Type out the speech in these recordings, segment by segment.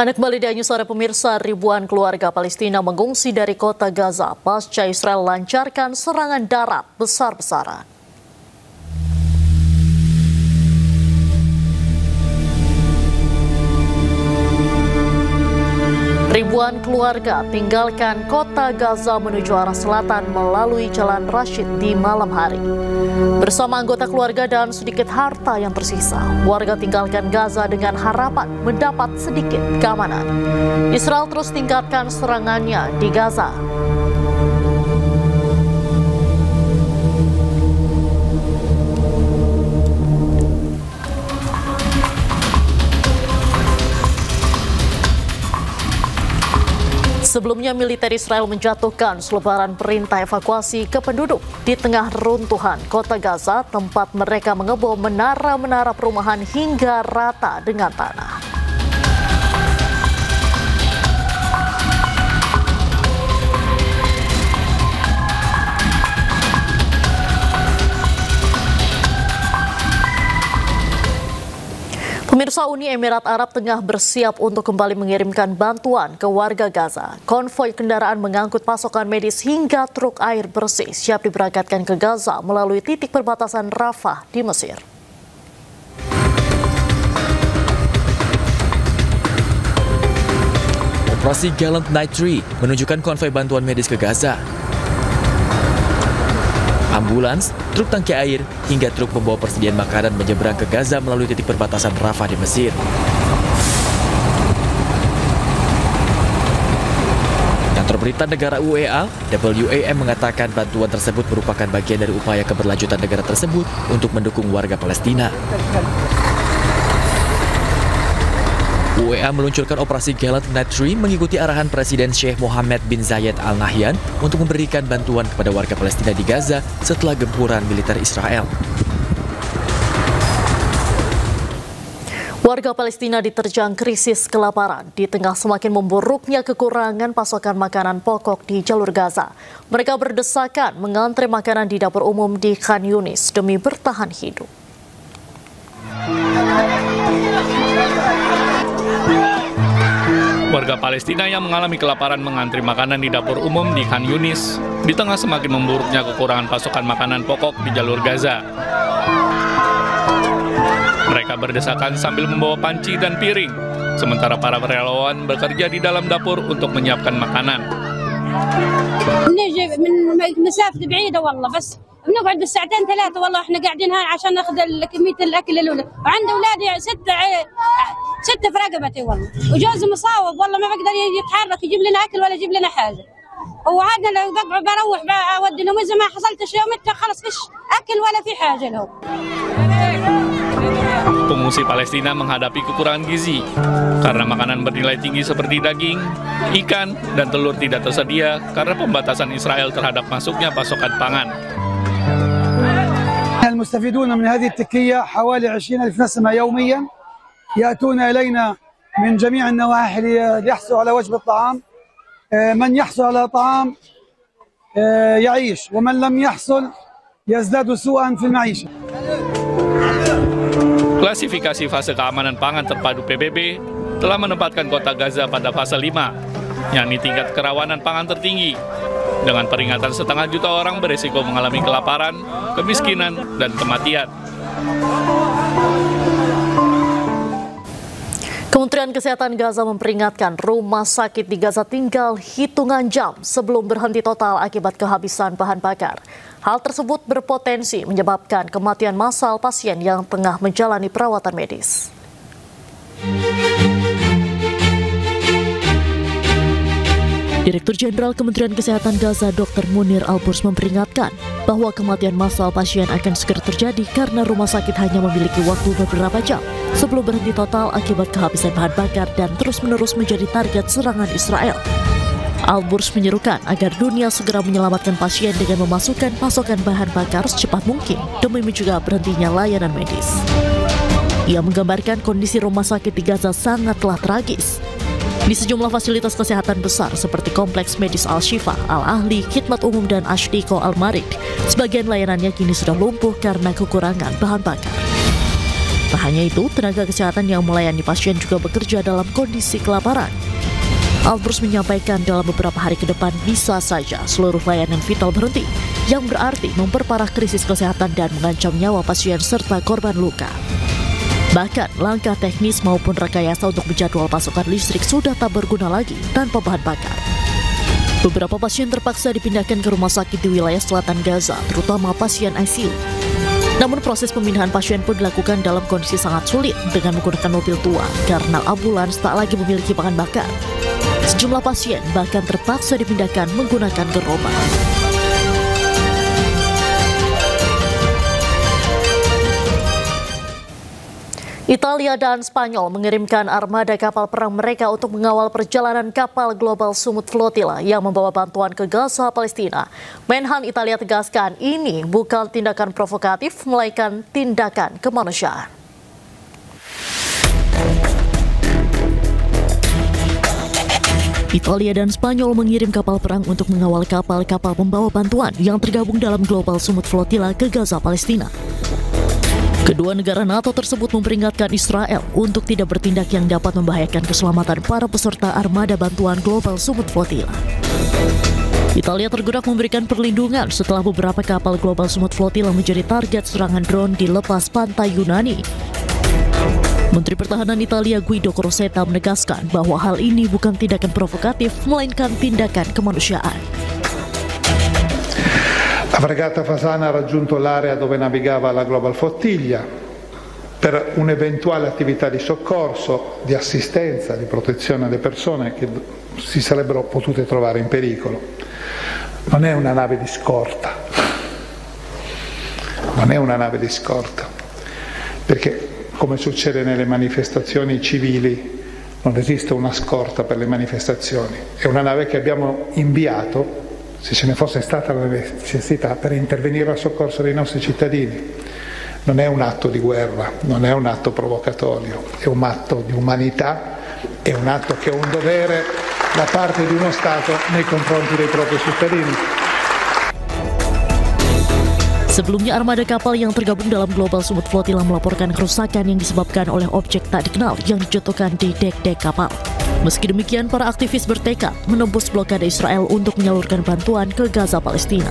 Anda kembali di Anyu Sore pemirsa, ribuan keluarga Palestina mengungsi dari kota Gaza pasca Israel lancarkan serangan darat besar-besaran. Ribuan keluarga tinggalkan kota Gaza menuju arah selatan melalui Jalan Rashid di malam hari. Bersama anggota keluarga dan sedikit harta yang tersisa, warga tinggalkan Gaza dengan harapan mendapat sedikit keamanan. Israel terus tingkatkan serangannya di Gaza. Sebelumnya, militer Israel menjatuhkan selebaran perintah evakuasi ke penduduk di tengah runtuhan kota Gaza, tempat mereka mengebom menara-menara perumahan hingga rata dengan tanah. Pemirsa, Uni Emirat Arab tengah bersiap untuk kembali mengirimkan bantuan ke warga Gaza. Konvoi kendaraan mengangkut pasokan medis hingga truk air bersih siap diberangkatkan ke Gaza melalui titik perbatasan Rafah di Mesir. Operasi Gallant Night Tree menunjukkan konvoi bantuan medis ke Gaza. Ambulans, truk tangki air, hingga truk pembawa persediaan makanan menyeberang ke Gaza melalui titik perbatasan Rafah di Mesir. Kantor berita negara UEA, WAM mengatakan bantuan tersebut merupakan bagian dari upaya keberlanjutan negara tersebut untuk mendukung warga Palestina. UEA meluncurkan operasi Gallant Night Tree mengikuti arahan Presiden Sheikh Mohammed bin Zayed Al Nahyan untuk memberikan bantuan kepada warga Palestina di Gaza setelah gempuran militer Israel. Warga Palestina diterjang krisis kelaparan di tengah semakin memburuknya kekurangan pasokan makanan pokok di jalur Gaza. Mereka berdesakan mengantre makanan di dapur umum di Khan Yunis demi bertahan hidup. Warga Palestina yang mengalami kelaparan mengantri makanan di dapur umum di Khan Yunis di tengah semakin memburuknya kekurangan pasokan makanan pokok di jalur Gaza. Mereka berdesakan sambil membawa panci dan piring, sementara para relawan bekerja di dalam dapur untuk menyiapkan makanan. بنقعد بالساعتين ثلاثة والله احنا قاعدين هاي عشان ناخذ كمية الأكل الأولى، وعند أولادي ستة في رقبتي والله، وجوزي مصاوب والله ما بقدر يتحرك يجيب لنا أكل ولا يجيب لنا حاجة، وعادنا لو بروح أودي لهم إذا ما حصلتش يوم خلص فيش أكل ولا في حاجة لهم. Pengungsi Palestina menghadapi kekurangan gizi karena makanan bernilai tinggi seperti daging, ikan, dan telur tidak tersedia karena pembatasan Israel terhadap masuknya pasokan pangan. المستفيدون من هذه التكية حوالي 20,000 نسمة يوميا يأتون إلينا من جميع النواحي ليحصلوا على وجبة طعام. من يحصل على طعام يعيش ومن لم يحصل يزداد سوءا في المعيشة. Klasifikasi fase keamanan pangan terpadu PBB telah menempatkan kota Gaza pada fase 5, yakni tingkat kerawanan pangan tertinggi, dengan peringatan 500 juta orang beresiko mengalami kelaparan, kemiskinan, dan kematian. Kementerian Kesehatan Gaza memperingatkan rumah sakit di Gaza tinggal hitungan jam sebelum berhenti total akibat kehabisan bahan bakar. Hal tersebut berpotensi menyebabkan kematian massal pasien yang tengah menjalani perawatan medis. Direktur Jenderal Kementerian Kesehatan Gaza Dr. Munir Al-Burs memperingatkan bahwa kematian massal pasien akan segera terjadi karena rumah sakit hanya memiliki waktu beberapa jam sebelum berhenti total akibat kehabisan bahan bakar dan terus-menerus menjadi target serangan Israel. Al-Burs menyerukan agar dunia segera menyelamatkan pasien dengan memasukkan pasokan bahan bakar secepat mungkin demi mencegah berhentinya layanan medis. Ia menggambarkan kondisi rumah sakit di Gaza sangatlah tragis. Di sejumlah fasilitas kesehatan besar seperti Kompleks Medis Al-Shifa, Al-Ahli, Khidmat Umum, dan Ashdiko Al-Marid, sebagian layanannya kini sudah lumpuh karena kekurangan bahan bakar. Tak hanya itu, tenaga kesehatan yang melayani pasien juga bekerja dalam kondisi kelaparan. Albers menyampaikan dalam beberapa hari ke depan bisa saja seluruh layanan vital berhenti, yang berarti memperparah krisis kesehatan dan mengancam nyawa pasien serta korban luka. Bahkan, langkah teknis maupun rekayasa untuk menjadwal pasokan listrik sudah tak berguna lagi tanpa bahan bakar. Beberapa pasien terpaksa dipindahkan ke rumah sakit di wilayah selatan Gaza, terutama pasien ICU. Namun proses pemindahan pasien pun dilakukan dalam kondisi sangat sulit dengan menggunakan mobil tua karena ambulans tak lagi memiliki bahan bakar. Sejumlah pasien bahkan terpaksa dipindahkan menggunakan gerobak. Italia dan Spanyol mengirimkan armada kapal perang mereka untuk mengawal perjalanan kapal Global Summit Flotilla yang membawa bantuan ke Gaza, Palestina. Menhan Italia tegaskan ini bukan tindakan provokatif, melainkan tindakan kemanusiaan. Italia dan Spanyol mengirim kapal perang untuk mengawal kapal-kapal pembawa bantuan yang tergabung dalam Global Summit Flotilla ke Gaza, Palestina. Kedua negara NATO tersebut memperingatkan Israel untuk tidak bertindak yang dapat membahayakan keselamatan para peserta armada bantuan Global Summit Flotilla. Italia tergerak memberikan perlindungan setelah beberapa kapal Global Summit Flotilla menjadi target serangan drone di lepas pantai Yunani. Menteri Pertahanan Italia Guido Crocetta menegaskan bahwa hal ini bukan tindakan provokatif, melainkan tindakan kemanusiaan. La fregata Fasana ha raggiunto l'area dove navigava la Global Flotilla per un'eventuale attività di soccorso, di assistenza, di protezione alle persone che si sarebbero potute trovare in pericolo. Non è una nave di scorta, non è una nave di scorta, perché come succede nelle manifestazioni civili non esiste una scorta per le manifestazioni, è una nave che abbiamo inviato se ce ne fosse stata la necessità per intervenire al soccorso dei nostri cittadini. Non è un atto di guerra, non è un atto provocatorio, è un atto di umanità, è un atto che è un dovere da parte di uno Stato nei confronti dei propri cittadini. Sebelumnya, armada kapal yang tergabung dalam Global Summit Flotilla melaporkan kerusakan yang disebabkan oleh objek tak dikenal yang dijatuhkan di dek-dek kapal. Meski demikian, para aktivis bertekad menembus blokade Israel untuk menyalurkan bantuan ke Gaza, Palestina.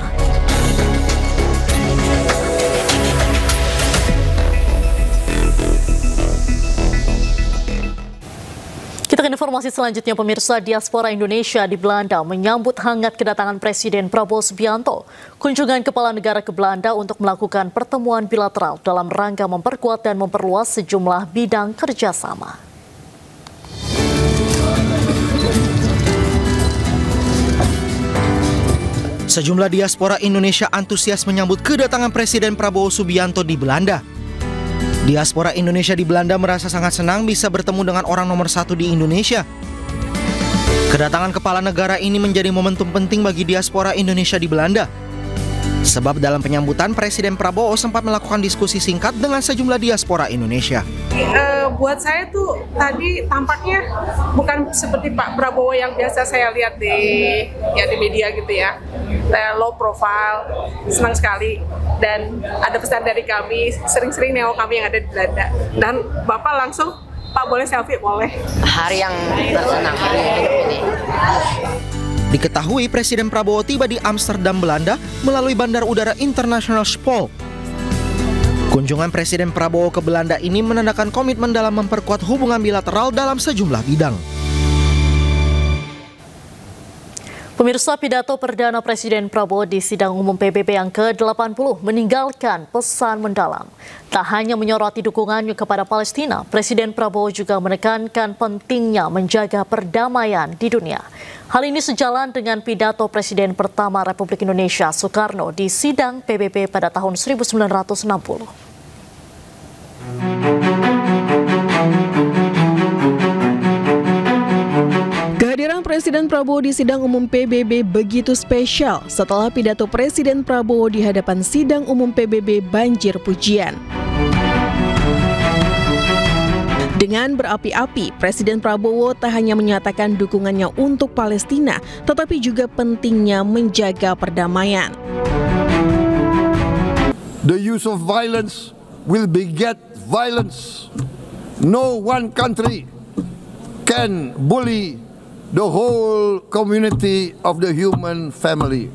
Kita ke informasi selanjutnya, pemirsa. Diaspora Indonesia di Belanda menyambut hangat kedatangan Presiden Prabowo Subianto. Kunjungan kepala negara ke Belanda untuk melakukan pertemuan bilateral dalam rangka memperkuat dan memperluas sejumlah bidang kerjasama. Sejumlah diaspora Indonesia antusias menyambut kedatangan Presiden Prabowo Subianto di Belanda. Diaspora Indonesia di Belanda merasa sangat senang bisa bertemu dengan orang nomor satu di Indonesia. Kedatangan kepala negara ini menjadi momentum penting bagi diaspora Indonesia di Belanda. Sebab dalam penyambutan, Presiden Prabowo sempat melakukan diskusi singkat dengan sejumlah diaspora Indonesia. Buat saya tuh tadi tampaknya bukan seperti Pak Prabowo yang biasa saya lihat di media gitu ya. Low profile, senang sekali. Dan ada pesan dari kami, sering-sering nengok kami yang ada di Belanda. Dan Bapak langsung, Pak boleh selfie? Boleh. Hari yang bersenang hari hidup ini. Diketahui Presiden Prabowo tiba di Amsterdam, Belanda melalui Bandar Udara Internasional Schiphol. Kunjungan Presiden Prabowo ke Belanda ini menandakan komitmen dalam memperkuat hubungan bilateral dalam sejumlah bidang. Pemirsa, pidato perdana Presiden Prabowo di sidang umum PBB yang ke-80 meninggalkan pesan mendalam. Tak hanya menyoroti dukungannya kepada Palestina, Presiden Prabowo juga menekankan pentingnya menjaga perdamaian di dunia. Hal ini sejalan dengan pidato Presiden pertama Republik Indonesia Soekarno di sidang PBB pada tahun 1960. Kehadiran Presiden Prabowo di sidang umum PBB begitu spesial setelah pidato Presiden Prabowo di hadapan sidang umum PBB banjir pujian. Dengan berapi-api, Presiden Prabowo tak hanya menyatakan dukungannya untuk Palestina, tetapi juga pentingnya menjaga perdamaian. The use of violence will beget violence. No one country can bully the whole community of the human family.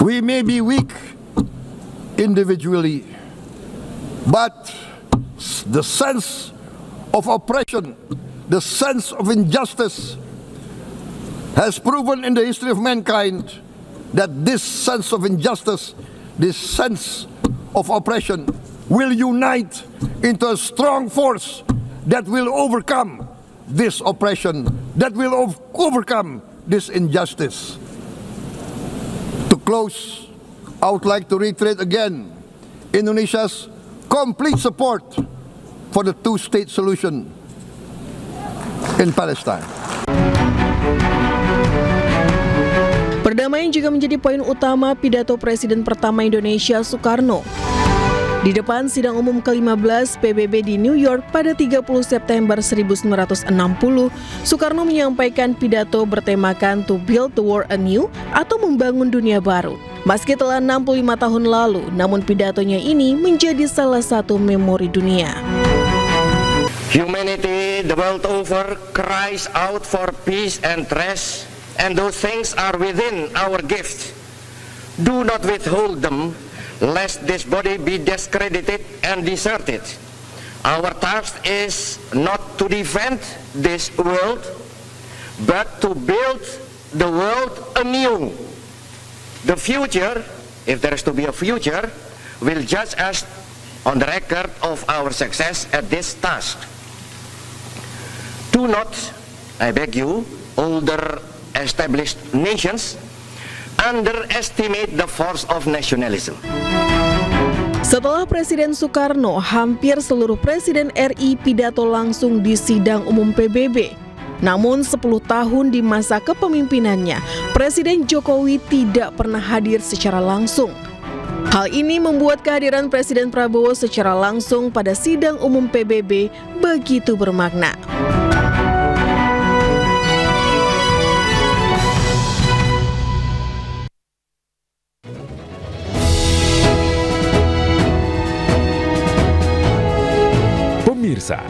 We may be weak individually, but the sense of oppression, the sense of injustice has proven in the history of mankind that this sense of injustice, this sense of oppression will unite into a strong force that will overcome this oppression, that will overcome this injustice. To close, I would like to reiterate again Indonesia's complete support for the two-state solution in Palestine. Perdamaian juga menjadi poin utama pidato Presiden pertama Indonesia, Soekarno. Di depan sidang umum ke-15 PBB di New York pada 30 September 1960, Soekarno menyampaikan pidato bertemakan To Build the World Anew atau membangun dunia baru. Meski telah 65 tahun lalu, namun pidatonya ini menjadi salah satu memori dunia. Humanity the world over cries out for peace and rest, and those things are within our gift. Do not withhold them, lest this body be discredited and deserted. Our task is not to defend this world, but to build the world anew. The future, if there is to be a future, will judge us on the record of our success at this task. Do not, I beg you, older established nations, underestimate the force of nationalism. Setelah Presiden Soekarno, hampir seluruh Presiden RI pidato langsung di sidang umum PBB. Namun 10 tahun di masa kepemimpinannya, Presiden Jokowi tidak pernah hadir secara langsung. Hal ini membuat kehadiran Presiden Prabowo secara langsung pada sidang umum PBB begitu bermakna. Pemirsa,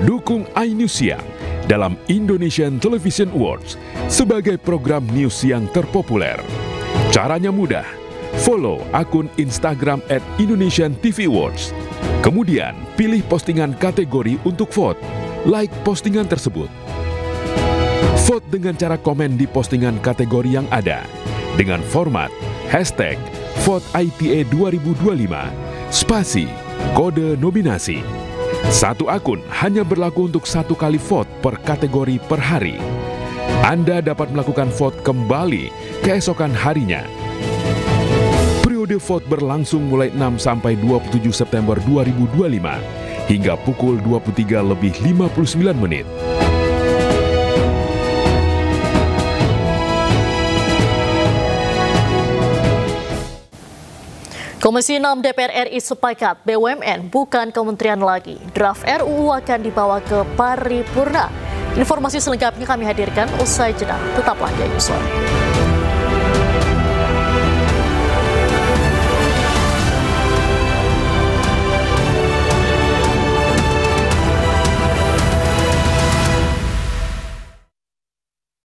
dukung iNews Siang dalam Indonesian Television Awards sebagai program news yang terpopuler. Caranya mudah, follow akun Instagram @IndonesianTVAwards. Kemudian pilih postingan kategori untuk vote, like postingan tersebut. Vote dengan cara komen di postingan kategori yang ada dengan format #VoteIPA2025 spasi kode nominasi. Satu akun hanya berlaku untuk 1 kali vote per kategori per hari. Anda dapat melakukan vote kembali keesokan harinya. Periode vote berlangsung mulai 6 sampai 27 September 2025 hingga pukul 23:59. Komisi 6 DPR RI sepakat BUMN bukan kementerian lagi. Draft RUU akan dibawa ke paripurna. Informasi selengkapnya kami hadirkan usai jeda. Tetaplah di iNews Sore.